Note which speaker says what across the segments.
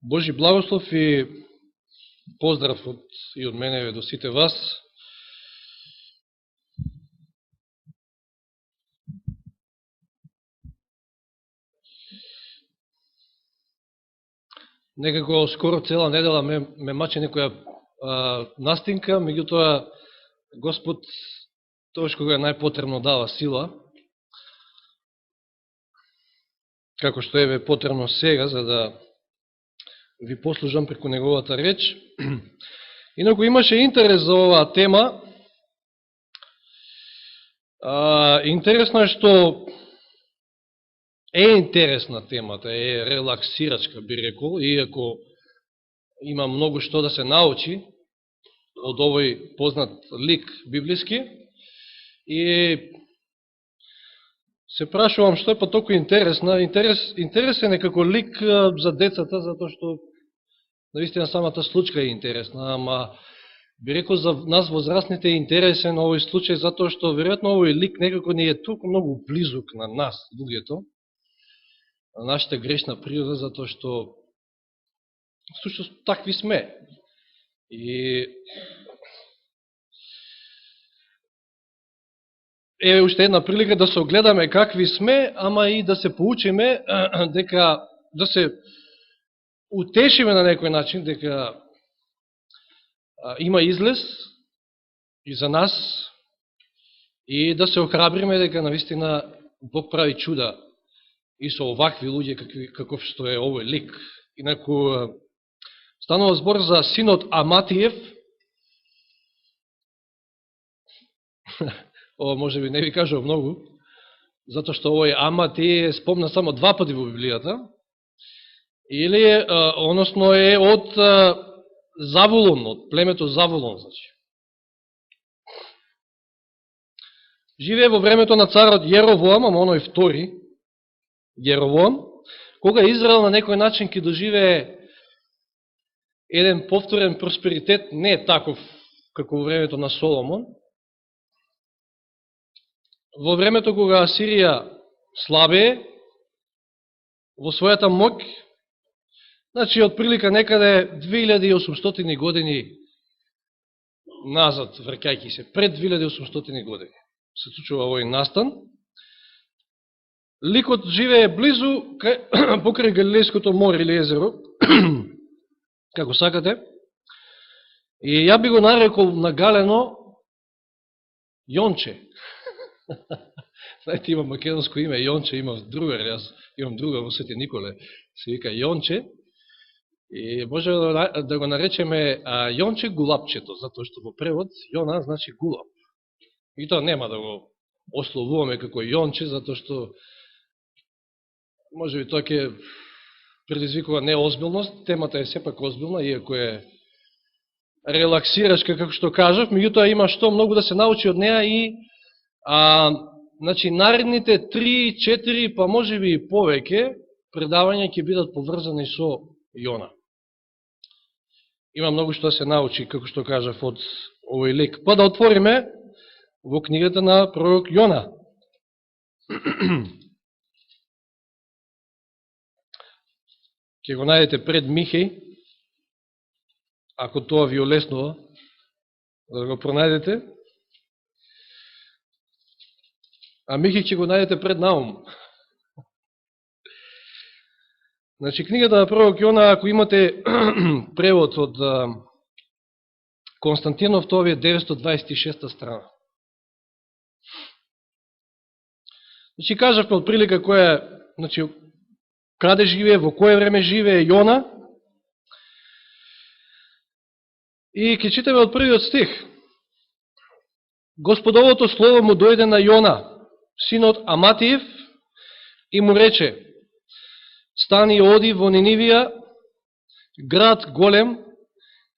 Speaker 1: Божи благослов и поздрав и од мене до сите вас. Некако скоро цела недела ме маче некоја настинка, меѓутоа Господ тоа што го е најпотребно дава сила, како што е потребно сега, за да ви послужам преку неговата реч. Инаку имаше интерес за оваа тема. Интересно е што е интересна темата, е релаксирачка, би рекол, иако има многу што да се научи од овој познат лик библиски. И се прашувам што е па толку интересна. Интересен е како лик за децата, затоа што наистина самата случка е интересна, ама би рекол за нас возрастните е интересен овој случај, затоа што веројатно овој лик некако не е толку многу близук на нас, луѓето, на нашата грешна природа, затоа што всушност такви сме. И е уште една прилика да се огледаме какви сме, ама и да се поучиме дека да се утешиме на некој начин дека има излез и за нас и да се охрабриме дека навистина Бог прави чуда и со овакви луѓе каков што е овој лик. Инаку станува збор за синот Аматиев. Ова може би не ви кажува многу, затоа што овој Амати е спомна само 2 пати во Библијата, или, односно е од Завулон, од племето Завулон, значи. Живее во времето на царот Јеровоам, ама оној втори, Јеровоам, кога Израел на некој начин ќе доживее еден повторен просперитет, не е таков како во времето на Соломон. Во времето кога Асирија слабее во својата моќ, значи од прилика некаде 2800 години назад, вркајќи се, пред 2800 години се случува овој настан, ликот живее близу покрај Галилејското море или езеро, како сакате, и ја би го нарекол нагалено Јонче. Знаете, има македонско име Јонче, има другар, јас имам друга во Свети Николе, се вика Јонче, и може да го наречеме Јонче Гулапчето, затоа што во превод Јона значи гулап. И тоа нема да го ословуваме како Јонче, затоа што може би тоа ќе предизвикува неозбилност, темата е сепак озбилна, иако е релаксирачка, како што кажав, меѓутоа има што многу да се научи од неа и значи, наредните 3, 4, па може би и повеќе предавања ќе бидат поврзани со Јона. Има многу што да се научи, како што кажав, од овој лик. Па да отвориме во книгата на пророк Јона. Ќе го најдете пред Михеј, ако тоа ви олеснува, да го пронајдете. А Михеј ќе го најдете пред Наум. Значи, книгата на пророк Јона, ако имате превод од Константинов, тоа е 926 страна. Значи, кажавме од прилика која, значи, каде живее, во кое време живее Јона. И ќе читаме од првиот стих. Господовото слово му дојде на Јона, синот Аматиев, и му рече: стани и оди во Нинивија, град голем,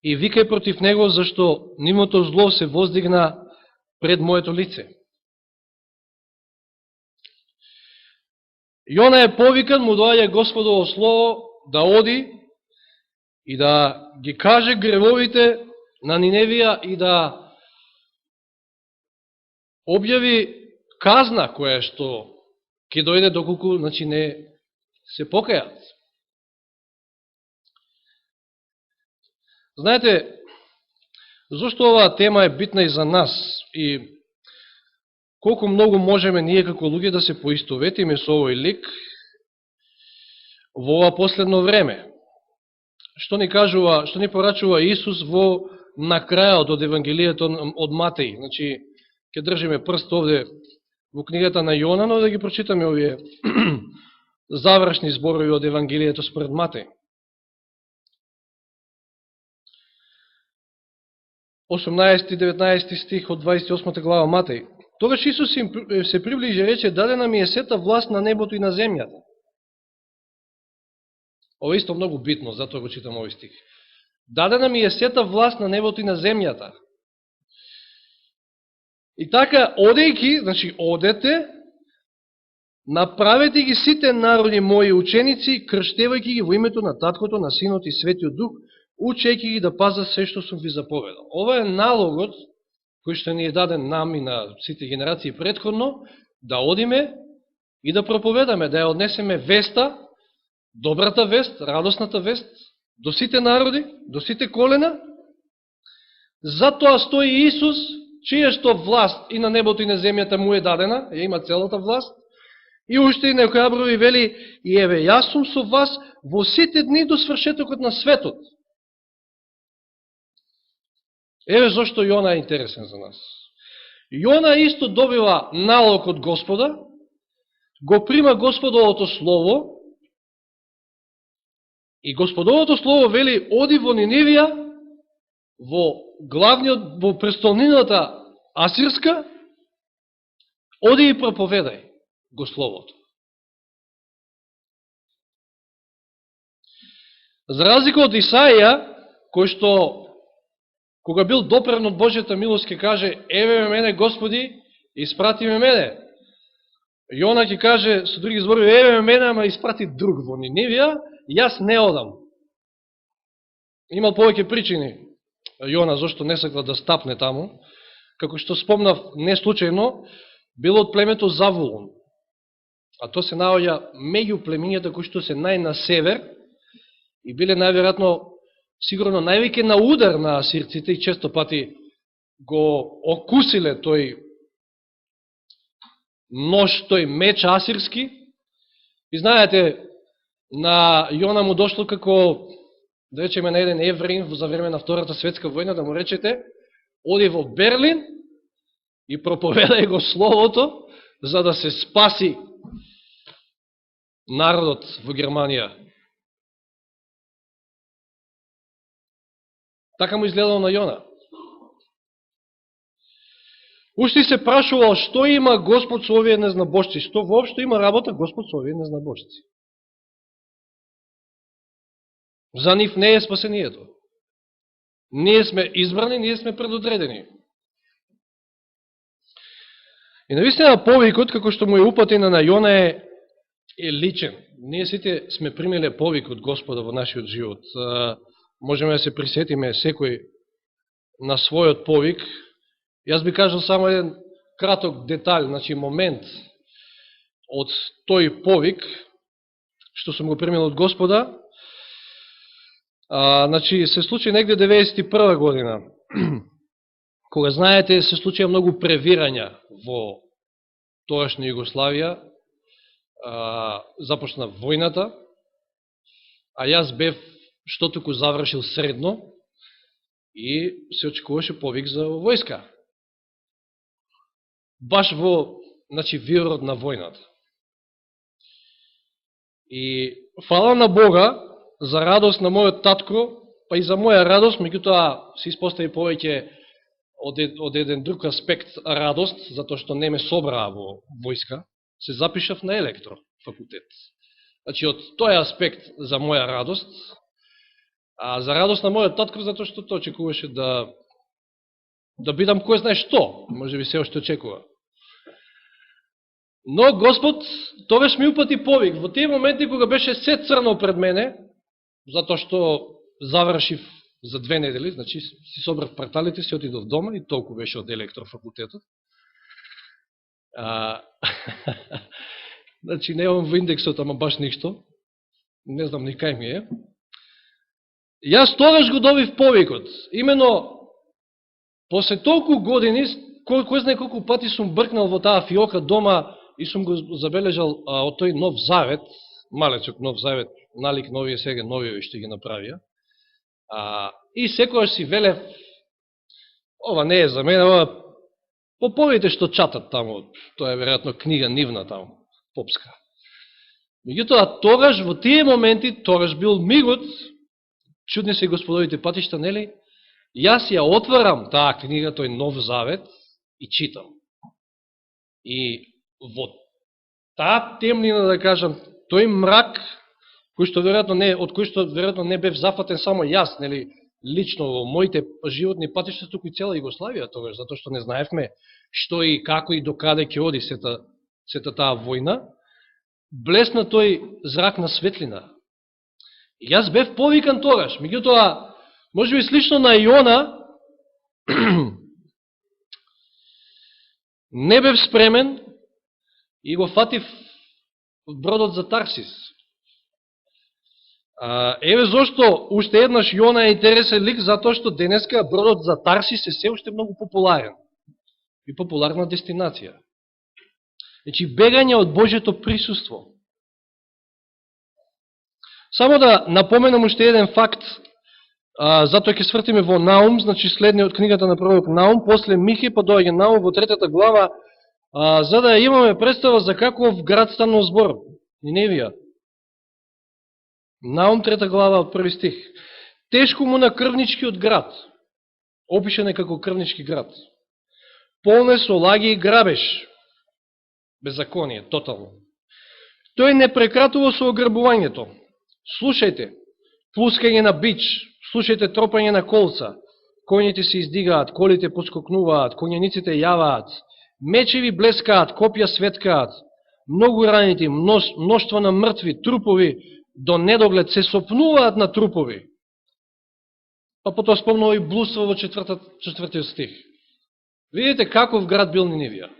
Speaker 1: и викај против него, зашто нивното зло се воздигна пред моето лице. Јона е повикан, му доаѓа Господово слово да оди и да ги каже гревовите на Ниневија и да објави казна која што ќе дојде доколку, значи, не се покајат. Знаете, зашто оваа тема е битна и за нас и колку многу можеме ние како луѓе да се поистоветиме со овој лик во ова последно време. Што ни кажува, што ни порачува Исус во на крајот од Евангелието од Матеј. Значи, ќе држиме прст овде во книгата на Јона, но да ги прочитаме овие завршни зборови од Евангелието според Матеј. 18-19 стих од 28 глава Матеј. Тогаш Исус се приближи и рече: дадена ми е сета власт на небото и на земјата. Ова исто многу битно, затоа го читам овој стих. Дадена ми е сета власт на небото и на земјата. И така, одејки, значи одете, направете ги сите народи мои ученици, крштевајќи ги во името на Таткото, на Синот и Светиот Дух, учејќи ги да пазат се што сум ви заповедал. Ова е налогот кој што ни е даден нам и на сите генерации предходно, да одиме и да проповедаме, да ја однесеме веста, добрата вест, радосната вест, до сите народи, до сите колена. Затоа стои Исус, чија што власт и на небото и на земјата му е дадена, ја има целата власт, и уште и не охрабруи вели: и еве, јас сум со вас во сите дни до свршетокот на светот. Еве зашто Јона е интересен за нас. Јона исто добива налог од Господа, го прима Господовото слово, и Господовото слово вели: оди во Нинивија, во престолнината Асирска, оди и проповедај го словото. За разлика од Исаија, кој што кога бил допрен од Божјата милост, ќе каже: еве ме мене, Господи, испрати ме мене. Јона ќе каже со други зборови: еве ме мене, ама испрати друг во Нинивија, јас не одам. Имал повеќе причини Јона зашто не сакал да стапне таму. Како што спомнав, не случајно, бил од племето Завулон. А то се наоѓа меѓу племињата кои што се најна север и биле најверојатно сигурно највеќе на удар на асирците и често пати го окусиле тој нож, тој меч асирски. И знаете, на Јона му дошло како, да речеме, на еден евреин за време на Втората светска војна, да му речете: оди во Берлин и проповедај го словото, за да се спаси народот во Германија. Така му изгледало на Јона. Уште се прашувал што има Господ со овие незнабожци, што воопшто има работа Господ со овие незнабожци. За нив не е спасението. Ние сме избрани, ние сме предодредени. И навистина повикот, како што му е упатена на Јона, е личен. Ние сите сме примиле повик од Господа во нашиот живот. Можеме да се присетиме секој на својот повик. Јас би кажал само еден краток детаљ, значи момент од тој повик, што сум го примил од Господа. Значи, се случи негде 91 година, кога, знаете, се случија многу превирања во тоашна Југославија, започна војната, а јас бев што туку завршил средно и се очекуваше повик за војска. Баш во, значи, вирот на војната. И фала на Бога, за радост на мојот татко, па и за моја радост, меѓутоа се испостави повеќе од еден друг аспект радост, затоа што не ме собраа во војска, се запишав на електрофакултет. Значи, од тој аспект за моја радост, а за радост на мојот татко, затоа што тој очекуваше да бидам кој знае што, може би се уште очекува. Но Господ тогаш ми упати повик. Во тие моменти кога беше се црно пред мене, затоа што завршив за 2 недели, значи си собрав парталите, си отидов дома и толку беше од електрофакултетот. Значи, немам во индексот, ама баш ништо. не знам ни кај ми е. Јас тогаш го добив повикот. Имено, после толку години, кој знае колку пати сум бркнал во таа фиока дома и сум го забележал од тој Нов Завет, малечок Нов Завет, налик на овие сега нови што ги направија. И секојаш си велев, ова не е за мене, ова поповите што чатат таму, тоа е веројатно книга нивна таму, попска. Меѓутоа, тогаш, во тие моменти, тогаш бил мигот, чудни се Господовите патишта, нели? Јас ја отварам таа книга, тој Нов Завет, и читам. И во таа темнина, да кажам, тој мрак, од кој што веројатно не бев зафатен само јас, нели, лично во моите животни патишта, туку и цела Југославија тогаш, затоа што не знаевме што и како и докаде ќе оди сета таа војна, блесна тој зрак на светлина. И јас бев повикан тогаш, меѓутоа, може би слично на Јона, не бев спремен и го фатив бродот за Тарсис. Еве зошто уште еднаш Јона е интересен лик, затоа што денеска бродот за Тарсис е се уште многу популарен и популарна дестинација. Значи, бегање од Божјето присуство. Само да напоменам уште еден факт, затоа ќе свртиме во Наум, значи следниот книгата на пророк Наум, после Михи, па доаѓа Наум во 3 глава, за да имаме представа за каков град станува збор, Ниневија. Наум 3 глава од 1 стих. Тешко му на крвничкиот град, опишен е како крвнички град, полне со лаги и грабеж, беззаконие, тотално. Тој не прекратува со ограбувањето. Слушајте, плускање на бич, слушајте тропање на колца, коњите се издигаат, колите поскокнуваат, коњаниците јаваат, мечеви блескаат, копја светкаат, многу ранити, мноштва на мртви, трупови, до недоглед се сопнуваат на трупови. Па потоа спомнува и блудство во 4 стих. Видите каков град бил Ниневија.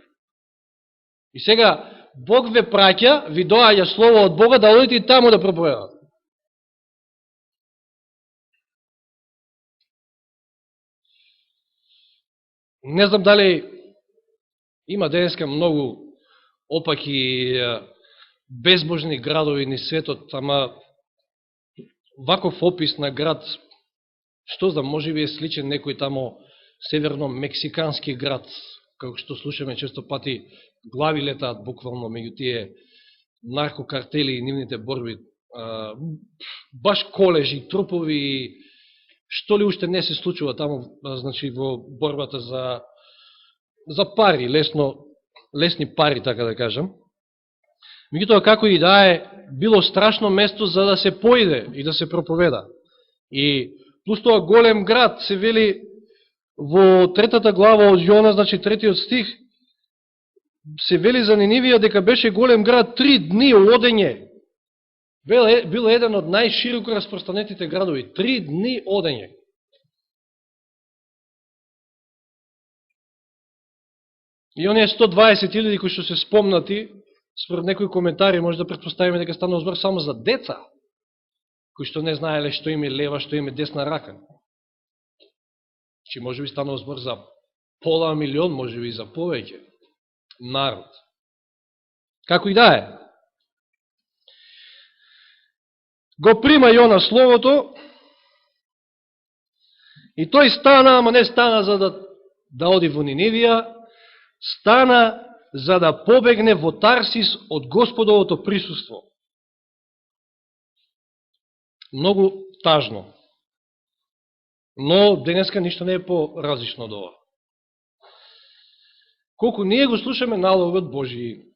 Speaker 1: И сега Бог ве праќа, ви доаѓа слово од Бога да одите и таму да проповедате. Не знам дали има денеска многу опаки безбожни градови ни светот, ама ваков опис на град, што знам, може би е сличен некој тамо северно-мексикански град, како што слушаме често пати, глави летаат буквално меѓу тие наркокартели и нивните борби, баш колежи, трупови, што ли уште не се случува таму, значи во борбата за пари, лесни пари, така да кажам. Меѓутоа, како и да е, било страшно место за да се поиде и да се проповеда. И плюс тоа голем град, се вели во 3 глава од Јона, значи 3 стих, се вели за Ниневија дека беше голем град 3 дни одење. Бил еден од најшироко распространетите градови. 3 дни одење. И оние 120.000 кои што се спомнати, според некои коментари, може да предпоставиме дека станува збор само за деца, кои што не знаеле што им е лева, што им е десна рака. Чи може би станува збор за пола милион, може би за повеќе народ. Како и да е. Го прима Јона словото и тој стана, ама не стана за да оди во Ниневија, стана за да побегне во Тарсис од Господовото присуство. Многу тажно. Но денеска ништо не е по-различно од ова. Колку ние го слушаме налогот Божи.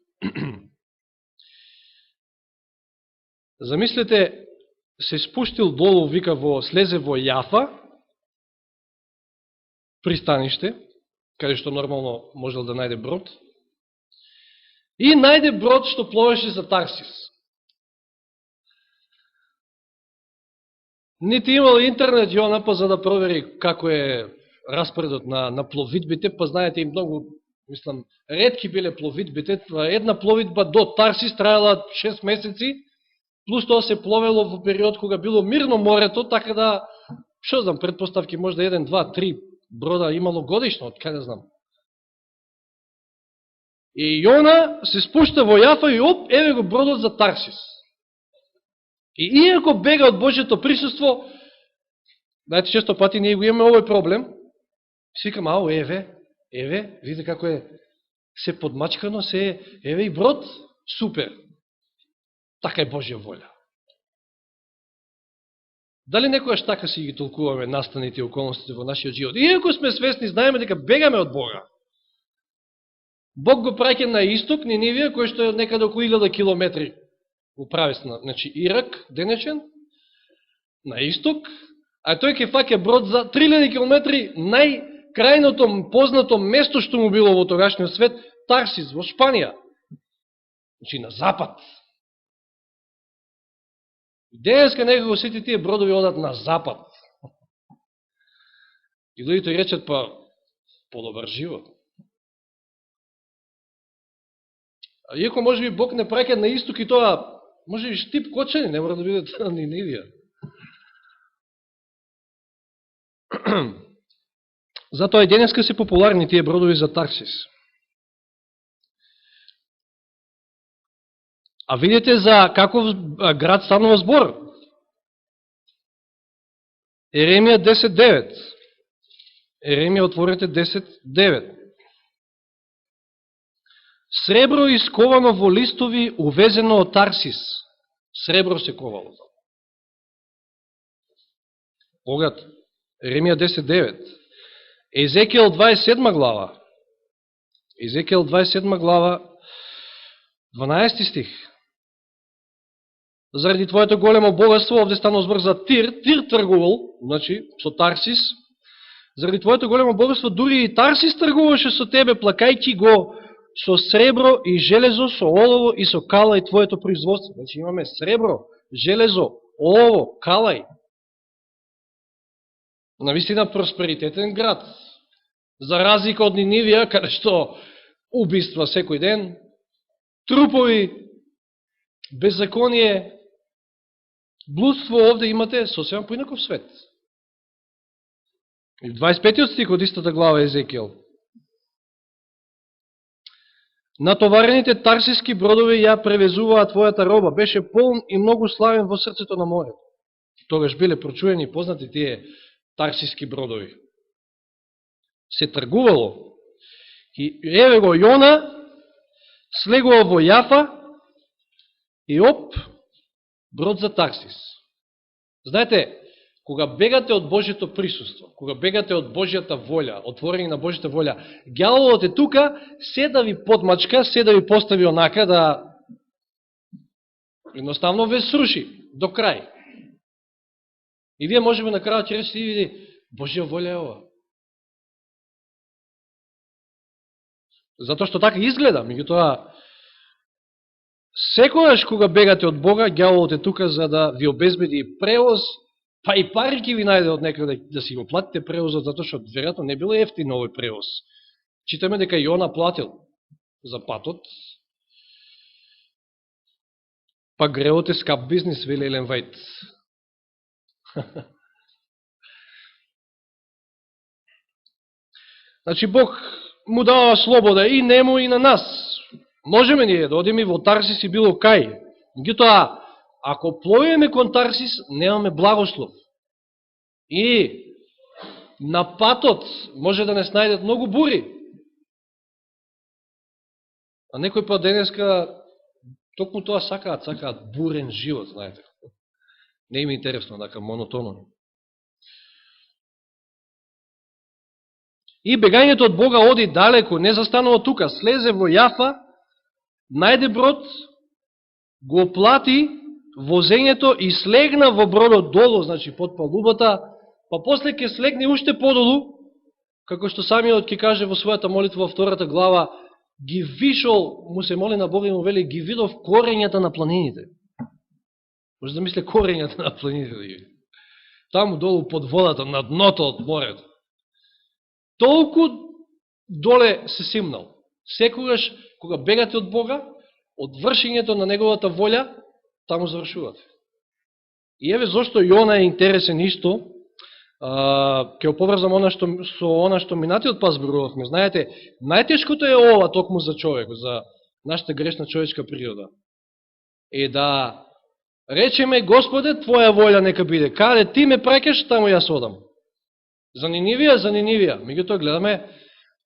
Speaker 1: Замислете, се спуштил долу, вика, слезе во Јафа, пристаниште, каде што нормално можел да најде брод, и најде брод што пловеше за Тарсис. Нити имал интернет Јона, па за да провери како е распоредот на пловидбите, па знаете и многу, мислам, ретки биле пловидбите. Една пловидба до Тарсис траела 6 месеци, Плюс тоа се пловело во период кога било мирно морето, така да, што знам, предпоставки можда 1, 2, 3 брода имало годишно, од каде знам. И Јона се спушта во Јафа и оп, еве го бродот за Тарсис. И иако бега од Божјето присуство, знаете, често пати ние го имаме овој проблем, си викам, ао, еве, видите како е се подмачкано, се еве и брод, супер. Така е Божја волја. Дали некојаш така си ги толкуваме настаните и околностите во нашиот живот? Иако сме свесни, знаеме дека бегаме од Бога. Бог го праќа на исток, Нинивија, кој што е некаде околу 1000 километри у правесна, значи Ирак, денечен, на исток, а тој ќе фаќа брод за 3000 километри, најкрајното познато место што му било во тогашниот свет, Тарсис, во Шпанија. Значи на запад. Денеска некако сите тие бродови одат на запад. И луѓето речат, па, подобар живот. А иако може би Бог не праќа на исток и тоа, може би Штип Кочани, не мора да биде на Нинивија. Затоа и денеска се популарни тие бродови за Тарсис. А видите за каков град станува збор. Еремија 10.9. Еремија, отворете 10.9. Сребро исковано во листови, увезено од Тарсис. Сребро се ковало. Погад, Еремија 10.9. Езекијел 27 глава. Езекијел 27 глава, 12 стих. Заради твоето големо богатство, овде станува збор за Тир, Тир тргувал, значи, со Тарсис. Заради твоето големо богатство, дури и Тарсис тргуваше со тебе, плакајќи го со сребро и железо, со олово и со кала и твоето производство. Значи имаме сребро, железо, олово, калај. Навистина просперитетен град. За разлика од Нинивија, каде што убиства секој ден, трупови, беззаконие, блудство, овде имате сосема поинаков свет. И 25 стих од истата глава Езекијел. Натоварените тарсиски бродови ја превезуваа твојата роба, беше полн и многу славен во срцето на морето. Тогаш биле прочуени и познати тие тарсиски бродови. Се тргувало. И еве го Јона, слегува во Јафа и оп, брод за Тарсис. Знаете, кога бегате од Божјето присуство, кога бегате од Божјата волја, отворени на Божјата волја, ѓаволот е тука, се да ви подмачка, се да ви постави онака, да едноставно ве сруши до крај. И вие можеме на крајот ќе речете, види, Божја волја е ова. Затоа што така изгледа, меѓутоа, секојаш кога бегате од Бога, ѓаволот е тука за да ви обезбеди превоз, па и пари ќе ви најде од некаде да си го платите превозот, затоа што веројатно не било ефтин овој превоз. Читаме дека Јона платил за патот, па гревот е скап бизнис, вели Елен Вајт. Значи Бог му дава слобода и нему и на нас. Можеме ние да одиме во Тарсис и било кај. Меѓутоа, ако пловиме кон Тарсис, немаме благослов. И на патот може да не снајдат многу бури. А некој па денеска токму тоа сакаат бурен живот, знаете. Не им е интересно, дека монотонно. И бегањето од Бога оди далеко, не застанува тука, слезе во Јафа, најде брод, го плати возењето и слегна во бродот долу, значи под палубата, па после ќе слегне уште подолу, како што самиот ќе каже во својата молитва во втората глава, ги вишол, му се моли на Бога и му вели, ги видов корењата на планините. Може да мисле корењата на планините. Таму долу под водата, на дното од морето. Толку доле се симнал. Секогаш, кога бегате од Бога, од вршењето на Неговата волја, таму завршувате. И еве зашто Јона е интересен исто, ќе го поврзам со она што минатиот пат зборувавме. Знаете, најтешкото е ова токму за човек, за нашата грешна човечка природа. Е да речеме, Господе, Твоја волја нека биде. Каде Ти ме праќаш, таму јас одам. За Нинивија. Меѓутоа гледаме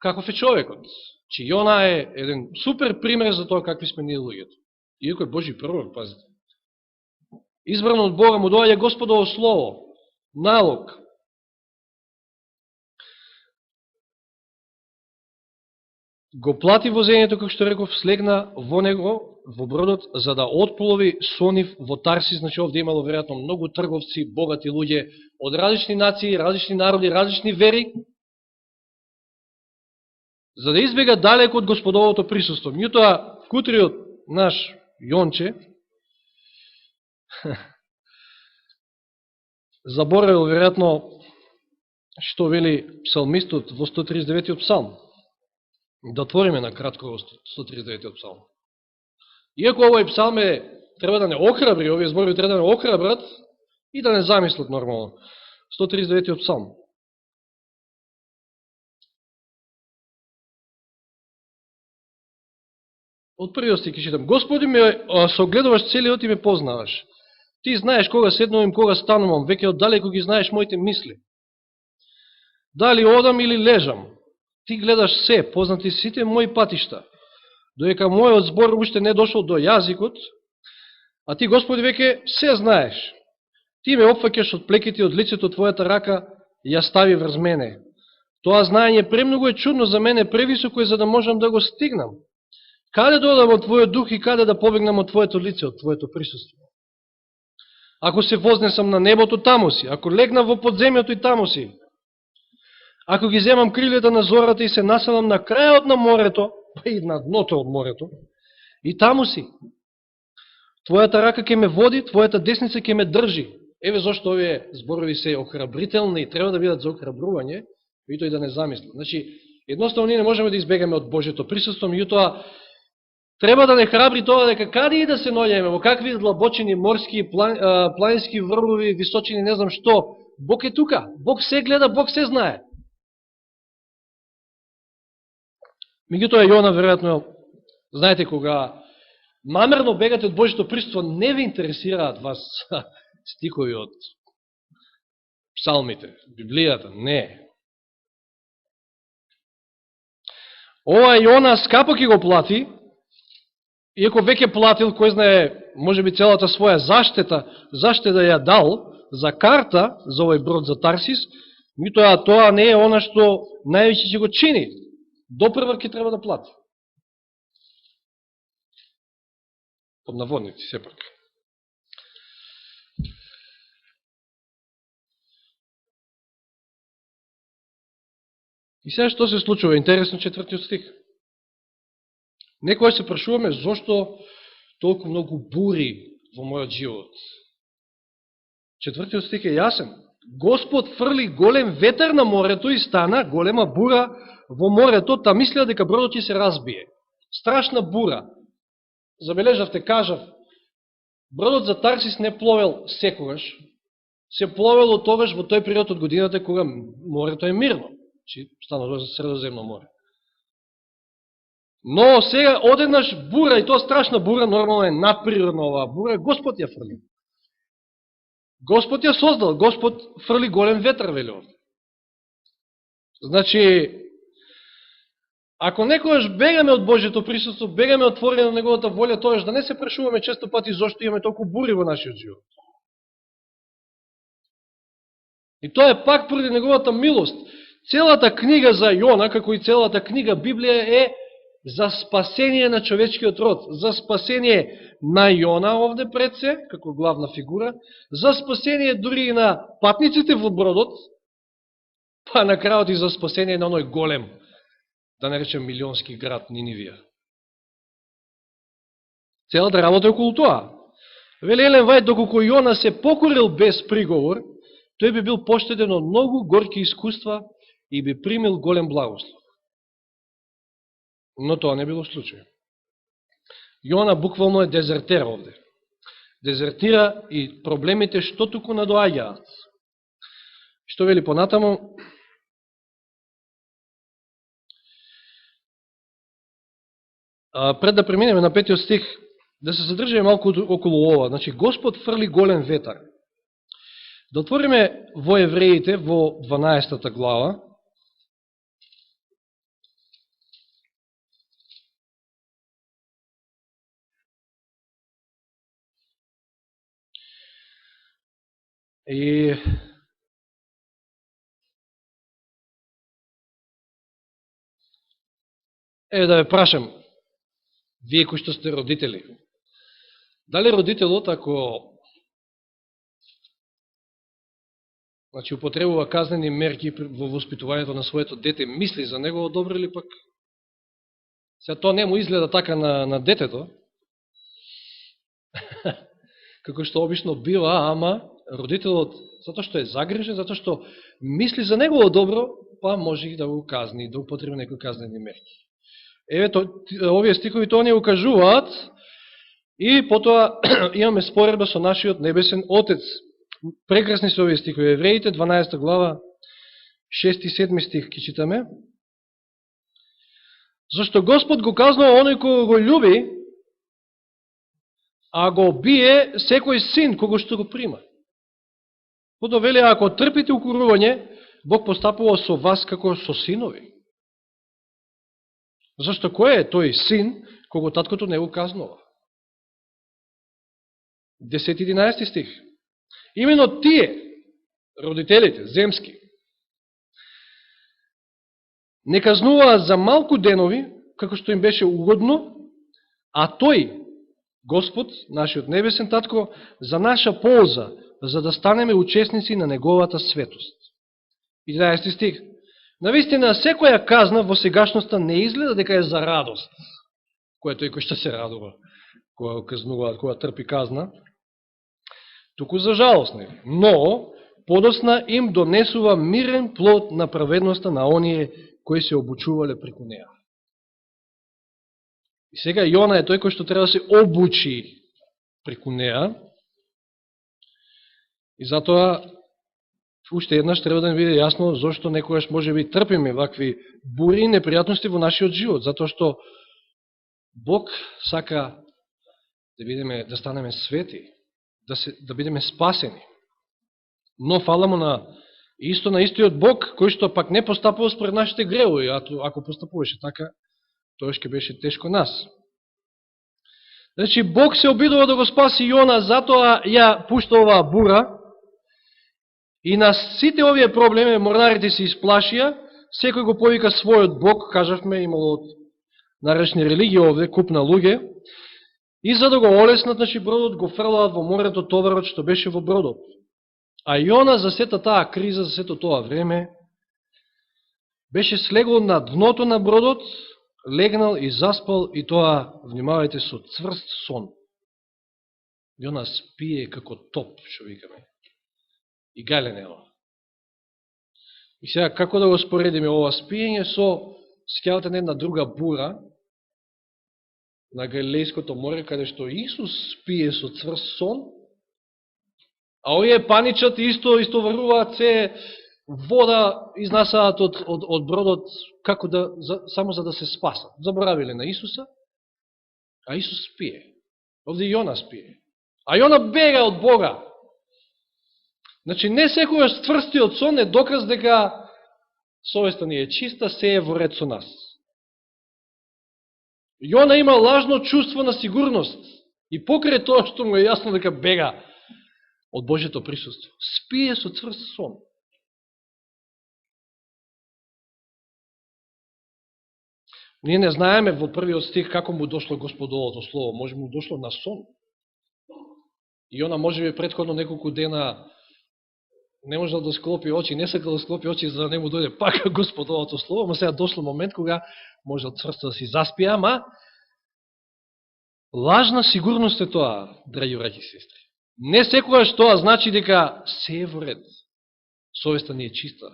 Speaker 1: каков е човекот. Че Јона е еден супер пример за тоа какви сме ние луѓето. Иако е Божи пророк, пазите. Избран од Бога, му доаѓа Господово слово, налог. Го плати возењето, како што реков, слегна во него, во бродот, за да отплови со нив во Тарсис. Значи, овде имало веројатно многу трговци, богати луѓе, од различни нации, различни народи, различни вери, за да избега далеко од Господовото присуство. Меѓутоа, кутриот наш Јонче заборавил веројатно што вели псалмистот во 139-тиот псалм. Да отвориме на кратко во 139-тиот псалм. Иако овој псалм треба да не охрабри, овие зборови треба да не охрабрат и да не замислат нормално. 139-тиот псалм. Од првиот стих ќе читам. Господи, ме согледуваш целиот и ме познаваш. Ти знаеш кога седнувам, кога станувам, веќе оддалеку ги знаеш моите мисли. Дали одам или лежам, ти гледаш се, познати сите мои патишта. Додека мојот збор уште не дошол до јазикот, а ти, Господи, веќе се знаеш. Ти ме опфаќаш од плеките од лицето, Твојата рака ја стави врз мене. Тоа знаење премногу е чудно за мене, превисоко е за да можам да го стигнам. Каде да одам од Твојот дух и каде да побегнам од Твоето лице, од Твоето присуство? Ако се вознесам на небото, таму си. Ако легнам во подземјото, и таму си. Ако ги земам крилета на зората и се населам на крајот на морето, па и на дното од морето, и таму си. Твојата рака ќе ме води, Твојата десница ќе ме држи. Еве зашто овие зборови се охрабрителни и треба да бидат за охрабрување, и тој да не замисли. Значи, едноставно ние не можеме да избегаме од Божјето присуство, меѓутоа треба да не храбри тоа дека каде и да се наоѓаме, во какви длабочини, морски, планински врлови, височини, не знам што, Бог е тука, Бог се гледа, Бог се знае. Меѓутоа Јона, веројатно, знаете, кога намерно бегате од Божјето присуство, не ви интересираат вас стихови од псалмите, Библијата, не. Ова Јона скапо ќе го плати, иако веќе платил, кој знае, може би целата своја заштеда ја дал за карта за овој брод за Тарсис, меѓутоа тоа не е она што највеќе ќе го чини. Допрва ќе треба да плати. Под наводници, сепак. И сега што се случува? Интересно четвртиот стих. Некој се прашуваме зошто толку многу бури во мојот живот. Четвртиот стих е јасен. Господ фрли голем ветер на морето и стана голема бура во морето, та мислеа дека бродот ќе се разбие. Страшна бура. Забележавте, кажав, бродот за Тарсис не пловел секогаш, се пловело тогаш во тој период од годината кога морето е мирно. Чи станува за Средоземно море. Но сега одеднаш бура, и тоа страшна бура, нормално е надприродна оваа бура, Господ ја фрли. Господ ја создал, Господ фрли голем ветер, вели овде. Значи, ако некојаш бегаме од Божјето присуство, бегаме од творење на Неговата волја, тоаш да не се прашуваме често пати зашто имаме толку бури во нашиот живот. И тоа е пак поради Неговата милост. Целата книга за Јона, како и целата книга Библија, е за спасение на човечкиот род, за спасение на Јона овде пред се, како главна фигура, за спасение дури и на патниците во бродот, па на крајот и за спасение на оној голем, да не речем милионски град Нинивија. Целата работа е околу тоа. Вели Елен Вајд, доколку Јона се покорил без приговор, тој би бил поштеден од многу горки искуства и би примил голем благослов. Но тоа не било случај. Јона буквално е дезертер овде. дезертира и проблемите што туку надоаѓаат. Што вели понатаму? Пред да преминеме на 5 стих, да се задржиме малку околу ова. Значи, Господ фрли голем ветар. Да отвориме во Евреите, во 12 глава. И да ве прашам, вие кои што сте родители, дали родителот, ако употребува казнени мерки во воспитувањето на своето дете, мисли за него добро или пак? Сега тоа не му изгледа така на детето, како што обично бива, ама родителот, затоа што е загрижен, затоа што мисли за негово добро, па може и да го казни, да употреби некои казнени мерки. Еве, овие стихови тоа не укажуваат, и потоа имаме споредба со нашиот небесен Отец. Прекрасни се овие стихови. Евреите, 12 глава, 6 и 7 стих ки читаме. Зашто Господ го казнува оној кој го љуби, а го бие секој син кого што го прима. Потоа вели, ако трпите укорување, Бог постапува со вас како со синови. Зашто кој е тој син кого таткото не го казнува? 10-11 стих. Именно тие, родителите, земски, не казнуваат за малку денови, како што им беше угодно, а тој, Господ, нашиот небесен татко, за наша полза, за да станеме учесници на неговата светост. 11 стих. Навистина, секоја казна во сегашноста не изгледа дека е за радост, која тој кој што се радува, која казнуваат, која трпи казна, туку за жалост не. Но, подосна им донесува мирен плод на праведноста на оние кои се обучувале преку неа. И сега Јона е тој кој што треба да се обучи преку неа, и затоа уште еднаш треба да ни биде јасно зашто некојаш може би трпиме вакви бури и непријатности во нашиот живот, затоа што Бог сака да станеме свети, да бидеме спасени. Но фала му на истиот Бог, кој што пак не постапува според нашите гревови, ако постапуваше така, тоа ќе беше тешко нас. Значи, Бог се обидува да го спаси Јона, затоа ја пушта оваа бура, и на сите овие проблеми морнарите се исплашија, секој го повика својот Бог, кажавме, имало од наречни религии овде, купна луѓе, и за да го олеснат, значи, бродот го фрлаат во морето товарот што беше во бродот. А Јона за сета таа криза, за сето тоа време, беше слегол на дното на бродот, легнал и заспал, и тоа, внимавајте, со цврст сон. Јона спие како топ, што викаме. И галенело. И сега, како да го споредиме ова спиење со скелата на една друга бура на Галилејското море, каде што Исус спие со цврст сон, а овие паничат и истоваруваат се вода, изнасаат од бродот, како само за да се спасат. Заборавиле на Исуса, а Исус спие. Овде Јона спие. А Јона бега од Бога. Значи, не секогаш цврстиот сон е доказ дека совеста ни е чиста, се е во ред со нас. Јона има лажно чувство на сигурност и покрај тоа што му е јасно дека бега од Божјето присуство, спие со цврст сон. Ние не знаеме во првиот стих како му дошло Господовото слово, може му дошло на сон. И Јона може би претходно неколку дена не можел да склопи очи, не сакал да склопи очи за да не му дојде пак Господовото слово, но сега дошло момент кога можел цврсто да си заспие, ама лажна сигурност е тоа, драги браќи и сестри. Не секогаш тоа значи дека се е во ред. Совеста ни е чиста.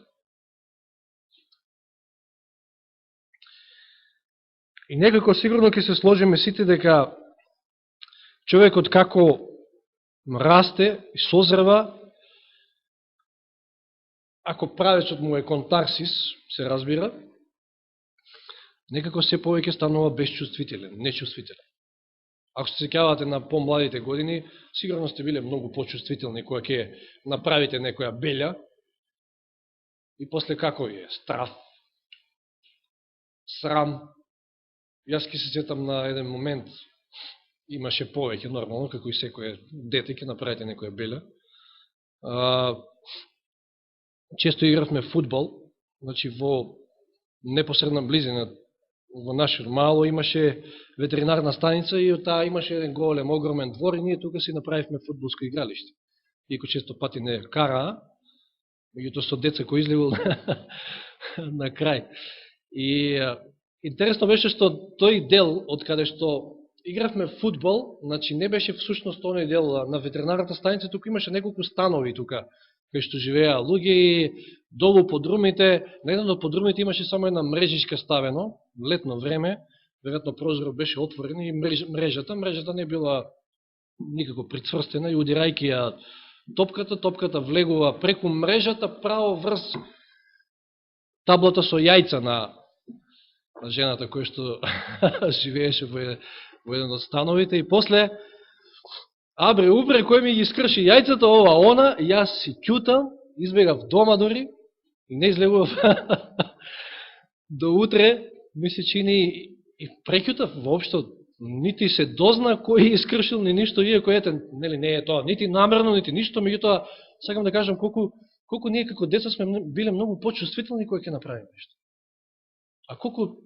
Speaker 1: И некако сигурно ќе се сложиме сите дека човекот како расте и созрева, ако правецот му е контарсис, се разбира, некако се повеќе станува безчувствителен, нечувствителен. Ако се сеќавате на помладите години, сигурно сте биле многу почувствителни кога ќе направите некоја белја и после како е страв, срам. Јас ке се сетам на еден момент, имаше повеќе нормално, како и секој дете ќе направите некоја белја. Често игравме фудбал, значи во непосредна близина во наше мало имаше ветеринарна станица и од таа имаше еден голем, огромен двор и ние тука си направивме фудбалско игралиште. Иако често пати не караа, меѓуто со деца кои излегол на крај. И интересно беше што тој дел, од каде што игравме фудбал, значи не беше всушност тој дел на ветеринарната станица, тука имаше неколку станови тука, кај што живеа луѓе и долу под румите, на еден од подрумите имаше само една мрежичка ставено, летно време, веројатно прозорот беше отворен и мрежата не била никако прицврстена и удирајќи ја топката влегува преку мрежата право врз таблата со јајца на жената која што живееше во еден од становите и после абре кој ми ги скрши јајцата ова она, јас си ќутам, избегав дома дори и не излегував до утре, ми се чини и преќутав воопшто, нити се дозна кој искршил ни ништо, иако ете, нели не е тоа, нити намерно, нити ништо, меѓутоа сакам да кажам колку ние како деца сме биле многу почувствителни кој ќе направи нешто. А колку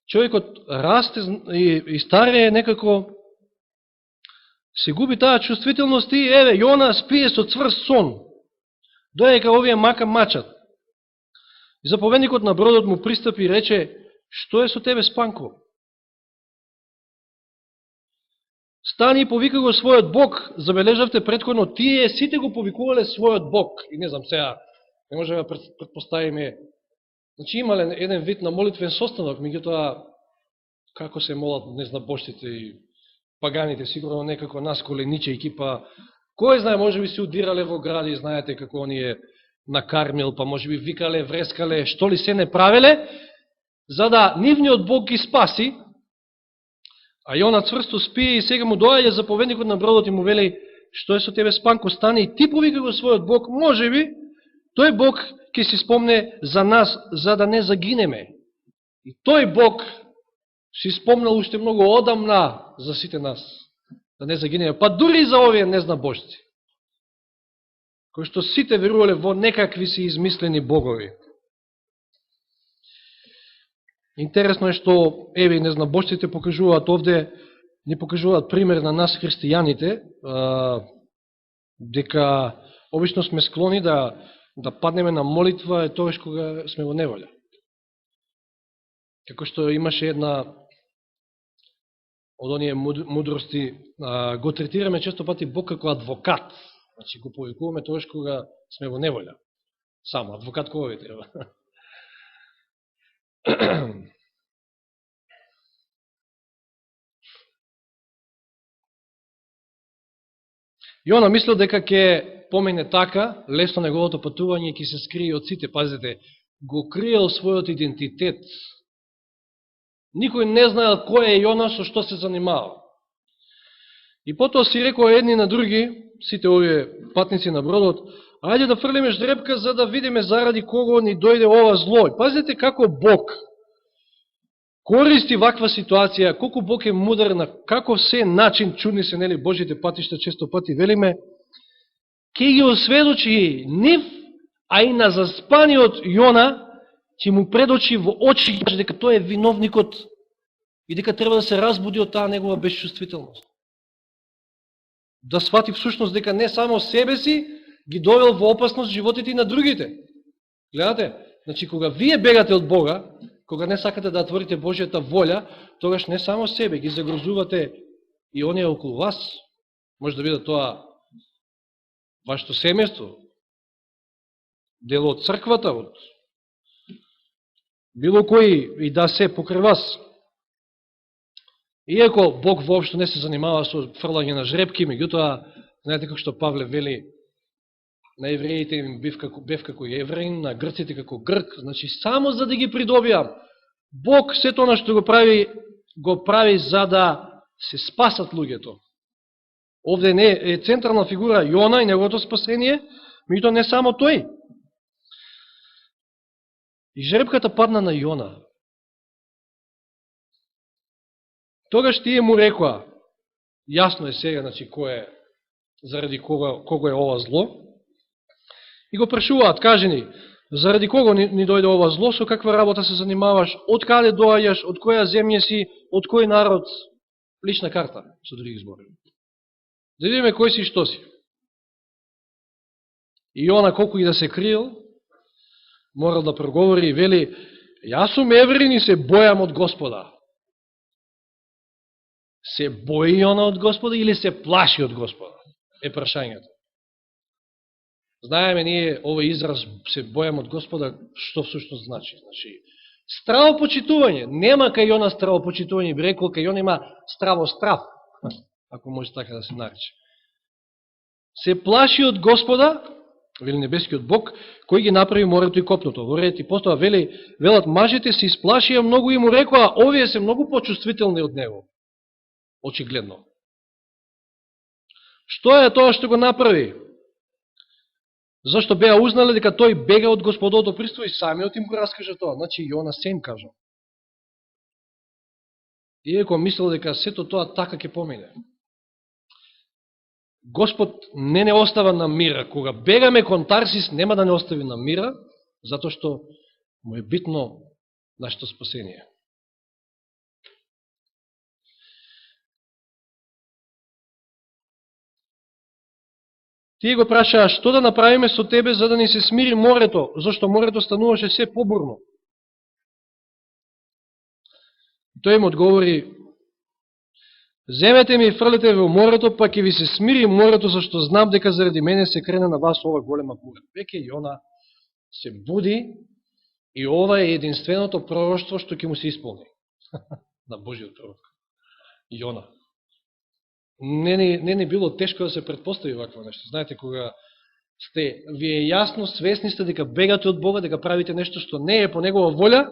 Speaker 1: човекот расте и старее некако се губи таа чувствителност и еве Јона спие со цврст сон. Доека овие мака мачат. И заповедникот на бродот му пристапи и рече: што е со тебе, Спанко? Стани и повика го својот Бог. Забележавте претходно, тие сите го повикувале својот Бог. И не знам сега, не може да предпоставиме. Значи имале еден вид на молитвен состанок, меѓутоа како се молат незнабожците и паганите, сигурно некако нас коленичејки, па кој знае, може би се удирале во гради, знаете како оние на Кармил, па може би викале, врескале, што ли се не правеле, за да нивниот Бог ги спаси, а Јона цврсто спие и сега му доаѓа заповедникот на бродот и му вели: што е со тебе, Спанко, стани и ти повика го својот Бог, може би тој Бог ќе си спомне за нас, за да не загинеме. И тој Бог си спомнал уште многу одамна за сите нас, да не загинеме, па дури и за овие незнабожци, кои што сите верувале во некакви си измислени богови. Интересно е што, еве, незнабожците покажуваат овде, ни покажуваат пример на нас христијаните, дека обично сме склони да паднеме на молитва е тогаш кога сме во неволја. Како што имаше една од оние мудрости, го третираме често пати Бог како адвокат. Значи го повикуваме тогаш кога сме во неволја. Само адвокат кога ви треба. Јона мислил дека ќе помине така, лесно неговото патување и ќе се скрие од сите. Пазите, го криел својот идентитет. Никој не знаел кој е Јона, со што се занимава. И потоа си рекоа едни на други, сите овие патници на бродот: ајде да фрлиме ждрепка за да видиме заради кого ни дојде ова зло. Пазите како Бог користи ваква ситуација, колку Бог е мудар, на каков се начин, чудни се, нели, Божите патишта, често пати велиме, ќе ги осведочи нив, а и на заспаниот Јона, ќе му предочи во очи дека тој е виновникот и дека треба да се разбуди од таа негова безчувствителност. Да свати всушност дека не само себе си ги довел во опасност животите и на другите. Гледате? Значи, кога вие бегате од Бога, кога не сакате да отворите Божјата волја, тогаш не само себе, ги загрозувате и оние околу вас. Може да биде тоа вашето семејство, дел од црквата, од било кој и да се покрај вас. Иако Бог воопшто не се занимава со фрлање на жрепки, меѓутоа Знаете како што Павле вели, на евреите им бев како евреин, на грците како грк, значи само за да ги придобиам. Бог сето она што го прави за да се спасат луѓето. Овде не е централна фигура Јона и неговото спасение, меѓутоа не само тој. И жеребката падна на Јона. Тогаш тие му рекоа, јасно е сега, значи, заради кого е ова зло, и го прашуваат, кажи ни, заради кого ни дојде ова зло, со каква работа се занимаваш, од каде доаѓаш, од која земја си, од кој народ, лична карта, со други збори. Да видиме кој си и што си. И Јона, колку и да се криел, морал да проговори и вели, јас сум евреин и се бојам од Господа. Се бои Јона од Господа или се плаши од Господа? Е прашањето. Знаеме ние овој израз се бојам од Господа, што всушност значи. Значи, стравопочитување. Нема кај Јона стравопочитување, би рекол кај Јона има стравострав, ако може така да се нарече. Се плаши од Господа, вели небескиот Бог, кој ги направи морето и копното. Во ред и потоа велат мажите се исплашија многу и му рекоа, овие се многу почувствителни од него. Очигледно. Што е тоа што го направи? Зашто беа узнале дека тој бега од Господовото присуство и самиот им го раскаже тоа. Значи Јона се им кажа. Иако мислел дека сето тоа така ќе помине. Господ не остава на мира. Кога бегаме кон Тарсис, нема да не остави на мира, затоа што му е битно нашето спасение. Тие го прашаа, што да направиме со тебе за да ни се смири морето, зашто морето стануваше се побурно. Тој им одговори, земете ми и фрлете во морето, па ќе ви се смири морето, зашто знам дека заради мене се крена на вас ова голема бура. Веќе Јона се буди и ова е единственото пророштво што ќе му се исполни. На Божиот пророк. Јона. Не било тешко да се предпостави вакво нешто. Знаете, кога ви е јасно, свесни сте дека бегате од Бога, дека правите нешто што не е по Негова волја,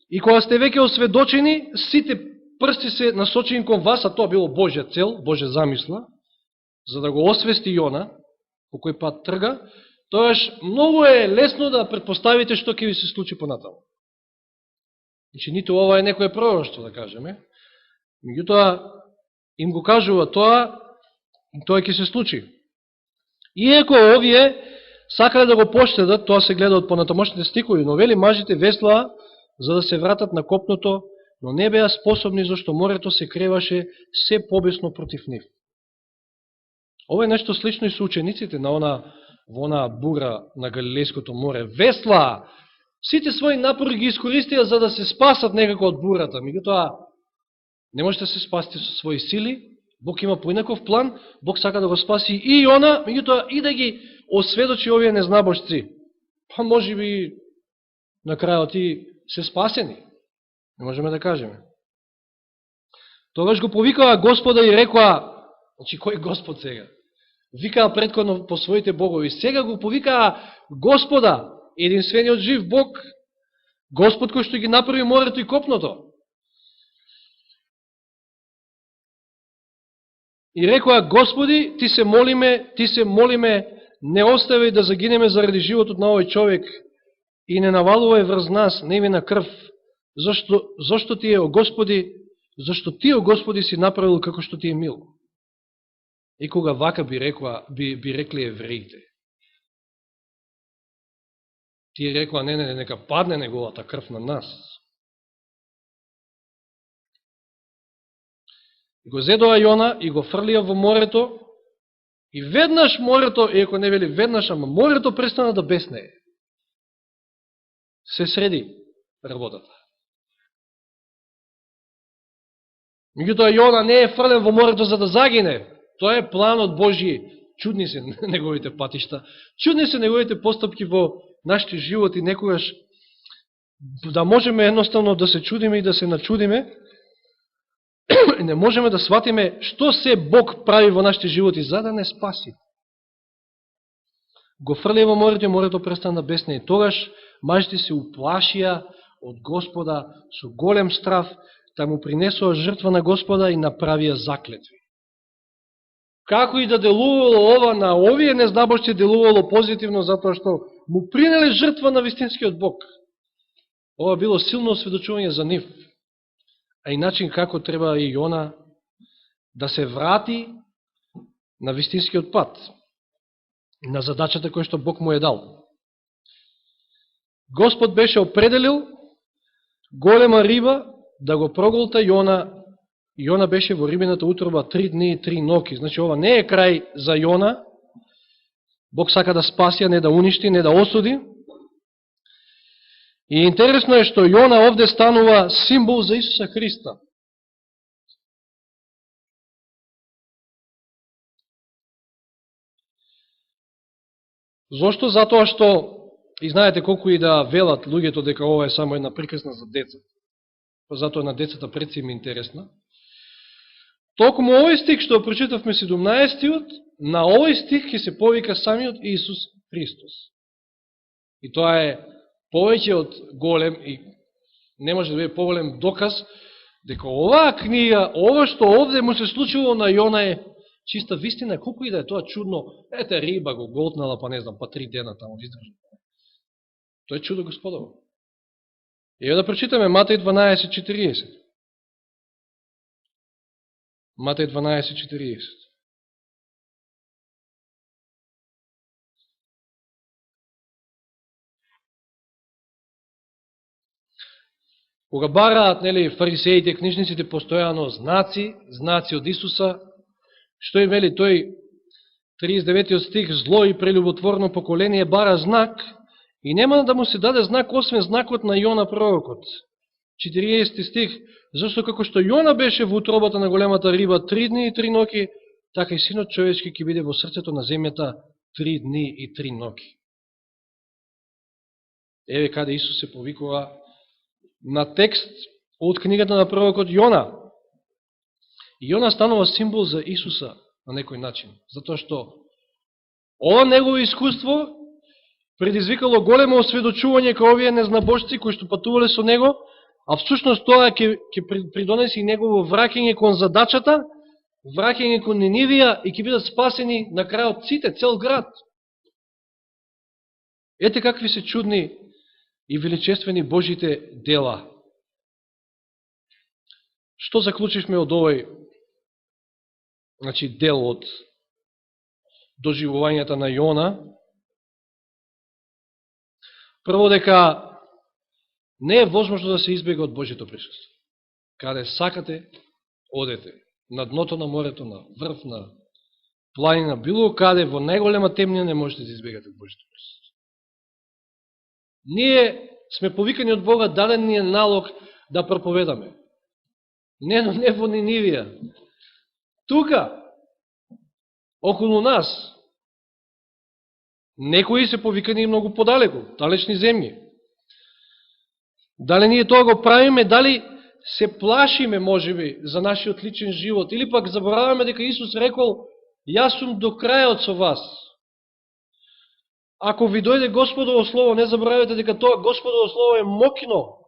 Speaker 1: и кога сте веќе осведочени, сите прсти се насочени кон вас, а тоа било Божја цел, Божја замисла, за да го освести Јона, по кој пат трга, тоаш многу е лесно да предпоставите што ќе ви се случи понатаму. Значи, нито ова е некое пророштво, да кажеме, меѓутоа, им го кажува тоа ќе се случи. Иако овие сакале да го поштедат, тоа се гледа од понатамошните стикови, но вели мажите веслаа за да се вратат на копното, но не беа способни, зашто морето се креваше се побесно против нив. Ова е нешто слично и со учениците во онаа бура на Галилејското море. Веслаа! Сите своји напори ги искористија за да се спасат некако од бурата. Меѓутоа, не можете да се спасите со своји сили, Бог има поинаков план, Бог сака да го спаси и Јона, меѓутоа и да ги осведочи овие незнабожци. Па може би на крајот и се спасени. Не можеме да кажеме. Тогаш го повикаа Господа и рекоа, значи кој Господ сега? Викаа предходно по своите богови. Сега го повикаа Господа, единствениот жив Бог, Господ кој што ги направи морето и копното. И рекоа, Господи, ти се молиме, не остави да загинеме заради животот на овој човек и не навалувај врз нас невина крв, зашто ти, о Господи, си направил како што ти е мил. И кога вака би рекли евреите. Тие рекла, не, нека падне неговата крв на нас. Го зедоа Јона и го фрлија во морето, и веднаш морето, иако не вели веднаш, ама морето престана да беснее. Се среди работата. Меѓутоа Јона не е фрлен во морето за да загине. Тоа е планот Божи. Чудни се неговите патишта. Чудни се неговите постапки во нашите животи. Некогаш да можеме едноставно да се чудиме и да се начудиме. не можеме да сватиме што се Бог прави во нашите животи за да не спаси. Го фрли во морето и морето престана да бесне. И тогаш мажите се уплашија од Господа со голем страв, да му принесува жртва на Господа и направија заклетви. Како и да делувало ова на овие незнабожци, делувало позитивно, затоа што му принеле жртва на вистинскиот Бог. Ова било силно осведочување за нив, а и начин како треба и Јона да се врати на вистинскиот пат, на задачата која што Бог му е дал. Господ беше определил голема риба да го проголта Јона. Јона беше во рибината утроба 3 дни и 3 ноки. Значи, ова не е крај за Јона. Бог сака да спаси, а не да уништи, не да осуди. И интересно е што Јона овде станува символ за Исуса Христа. Зошто? Затоа што, и знаете колку и да велат луѓето дека ова е само една приказна за деца. Затоа на децата пред се им интересна. Токму овој стих што прочитавме 17-тиот, на овој стих ќе се повика самиот Исус Христос. И тоа е повеќе од голем и не може да биде поголем доказ дека оваа книга, ова што овде му се случило на Јона е чиста вистина, колку и да е тоа чудно. Ете, риба го голтнала, па не знам, па 3 дена таму издржа. Тоа е чудо Господово. И да прочитаме Матеј 12:40. Матеј 12:40. Кога бараат, нели, фарисеите, книжниците постојано знаци од Исуса, што им вели тој 39 стих, зло и прелюботворно поколение бара знак и нема да му се даде знак освен знакот на Јона пророкот. 40 стих, зашто како што Јона беше во утробата на големата риба 3 дни и 3 ноки, така и Синот човечки ќе биде во срцето на земјата 3 дни и 3 ноки. Еве каде Исус се повикува на текст од книгата на пророкот Јона. Јона станува символ за Исуса на некој начин, затоа што ова негово искуство предизвикало големо осведочување кај овие незнабожци кои што патувале со него, а всушност тоа ќе придонеси негово враќање кон задачата, враќање кон Нинивија и ќе бидат спасени на крајот сите, цел град. Ете какви се чудни и величествени Божите дела. Што заклучивме од овој дел од доживувањата на Јона? Прво дека не е возможно да се избега од Божјето присуство. Каде сакате, одете. На дното на морето, на врв, на планина, било каде, во најголема темнина не можете да избегате од Божјето присуство. Ние сме повикани од Бога, даден ни е налог да проповедаме. Не во Нинивија. Тука, околу нас, некои се повикани многу подалеку, далечни земји. Дали ние тоа го правиме, дали се плашиме, можеби, за нашиот личен живот, или пак забораваме дека Исус рекол, јас сум до крајот со вас. Ако ви дојде Господово Слово, не заборавате дека тоа Господово Слово е мокно,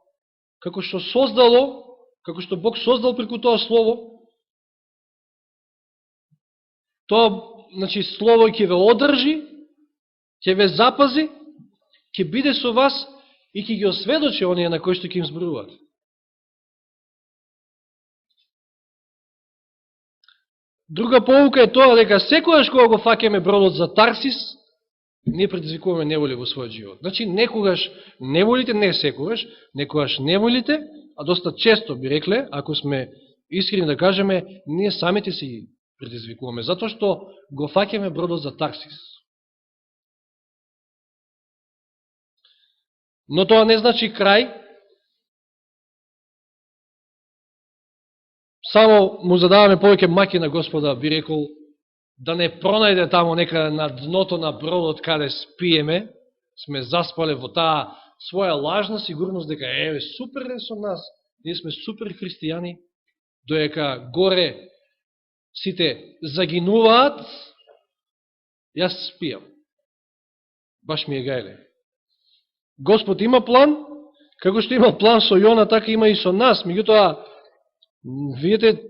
Speaker 1: како што создало, како што Бог создал преку тоа Слово. Тоа, Слово ќе ве одржи, ќе ве запази, ќе биде со вас и ќе ги осведочи оние на кои што ќе им зборуваат. Друга поука е тоа дека секојаш кога го фаќаме бродот за Тарсис, ние предизвикуваме неволи во својот живот. Некогаш неволите, не секогаш, некогаш неволите, а доста често би рекле, ако сме искрени да кажеме, ние самите си предизвикуваме, затоа што го фаќаме бродот за Тарсис. Но тоа не значи крај. Само му задаваме повеќе маки на Господа, би рекол, да не пронајде тамо некаде на дното на бродот каде спиеме, сме заспале во таа своја лажна сигурност дека еве супер е со нас, ние сме супер христијани, доека горе сите загинуваат, јас спијам. Баш ми е гајле. Господ има план, како што има план со Јона, така има и со нас. Меѓутоа, видите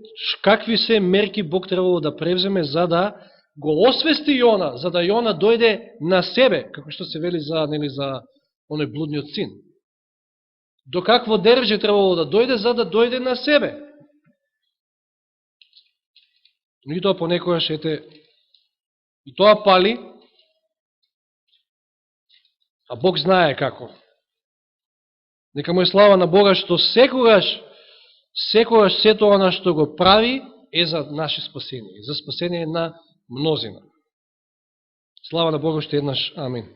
Speaker 1: какви се мерки Бог требало да превземе за да го освести Јона, за да Јона дојде на себе, како што се вели за оној блудниот син. До какво держе требало да дојде, за да дојде на себе. Меѓутоа понекогаш и тоа пали, а Бог знае како. Нека му е слава на Бога што секогаш се тоа на што го прави е за наше спасение, за спасение на мнозина. Слава на Бога што еднаш. Амин.